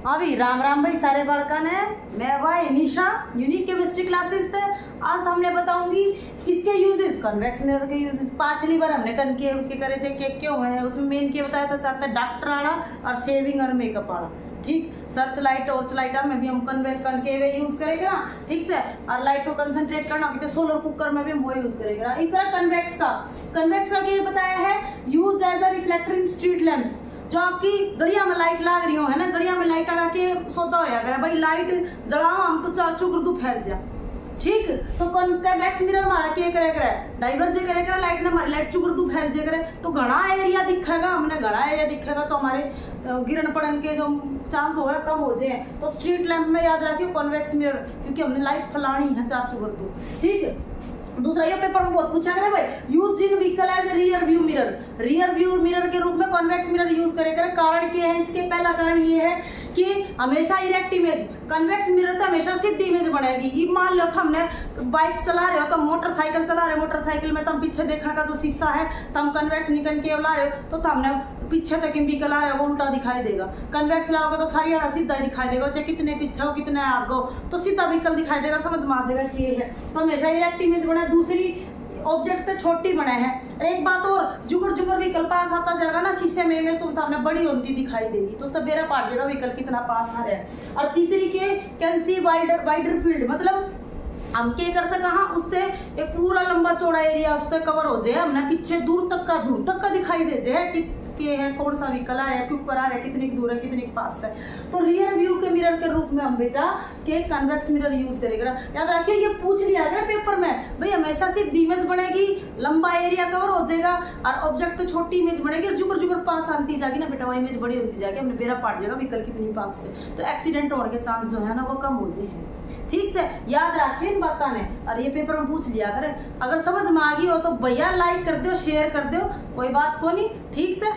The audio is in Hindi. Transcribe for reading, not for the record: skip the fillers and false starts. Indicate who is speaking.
Speaker 1: हाँ भी राम राम भाई सारे बालका ने। मैं भाई निशा यूनिक केमिस्ट्री क्लासेस थे। आज हमने बताऊंगी किसके यूजेस, कन्वेक्स मिरर के यूजेस। पांचली बार हमने कनकेव के करे थे कि क्यों है, उसमें मेन के बताया था डॉक्टर आड़ा और शेविंग और मेकअप आड़ा। ठीक, सर्च लाइट टॉर्च लाइट में भी हम कनकेव यूज करेगा, ठीक से। और लाइट को कंसंट्रेट करना कि सोलर कुकर में भी हम वो यूज करेगा। एक कन्वेक्स का ये बताया है use as a reflector in street lamps. जो आपकी गड़िया में लाइट लाग रही हो है ना, गड़िया में लाइट लगा के सोता होया करे भाई, लाइट जलाओ हम तो चाचू गुर्दू फैल जा। ठीक, तो कन्वेक्स मिरर हमारा क्या करे डाइवर्ज करे लाइट ने हमारी लाइट चुगुर्दू फैल जे करे तो घना एरिया दिखेगा, हमने घना एरिया दिखेगा तो हमारे गिरन पड़न के जो चांस हो कम हो जाए। तो स्ट्रीट लैंप में याद रखिए कन्वेक्स मिरर, क्योंकि हमने लाइट फैलानी है चाचू गुर्दू। ठीक है, दूसरा ये पेपर में बहुत पूछा गया भाई, used in vehicle as rear view mirror. Rear view mirror के रूप में कॉन्वेक्स मिरर यूज करेगा। कारण क्या है इसके? पहला कारण ये है कि हमेशा इरेक्ट इमेज, कन्वेक्स मिरर तो हमेशा सीधी इमेज बनेगी। ये मान लो कि हमने बाइक चला रहे हो तो मोटरसाइकिल चला रहे हो, मोटरसाइकिल में तो हम पीछे देखने का जो शीशा है तो हम कन्वेक्स निकल के ला रहे हो तो हमने पीछे तक व्हीकल आ रहे हो वो उल्टा दिखाई देगा। कन्वेक्स लाओगे तो सारी आड़ा सीधा ही दिखाई देगा, चाहे कितने पीछे हो कितने आगे हो तो सीधा व्हीकल दिखाई देगा, समझ में आ जाएगा कि ये है। तो हमेशा इरेक्ट इमेज बना। दूसरी ऑब्जेक्ट तो छोटी बना है। एक बात और, जुगर जुगर व्हीकल पास आता जाएगा ना शीशे में इमेज तुम हमने बड़ी होती दिखाई देगी तो उससे बेरा पाट जाएगा व्हीकल कितना पास आ रहा है। और तीसरी के कैन सी वाइडर फील्ड, मतलब हम क्या कर सका, हाँ उससे एक पूरा लंबा चौड़ा एरिया उससे कवर हो जाए, हमने पीछे दूर तक का दिखाई दे जाए कि है कौन सा व्हीकल आ रहा है, क्यों पर आ रहा है, कितनी दूर है, कितनी पास है। तो रियर व्यू के मिरर के रूप में हम बेटा के कन्वेक्स मिरर यूज करेगा। याद रखिए ये पूछ लिया गया पेपर में भाई, हमेशा सीधी इमेज बनेगी, लंबा एरिया कवर हो जाएगा और ऑब्जेक्ट तो छोटी इमेज बनेगी, जुगर जुगर पास आती जाएगी ना बेटा, वो इमेज बड़ी होती जाएगी, हमने बेरा पाट जाएगा व्हीकल कितनी पास से, तो एक्सीडेंट होने के चांस जो है ना वो कम हो जाए। ठीक से याद रखिए इन बातों ने, और ये पेपर में पूछ लिया करे। अगर समझ में आ गई हो तो भैया लाइक कर दो, शेयर कर दो, कोई बात को नहीं। ठीक से।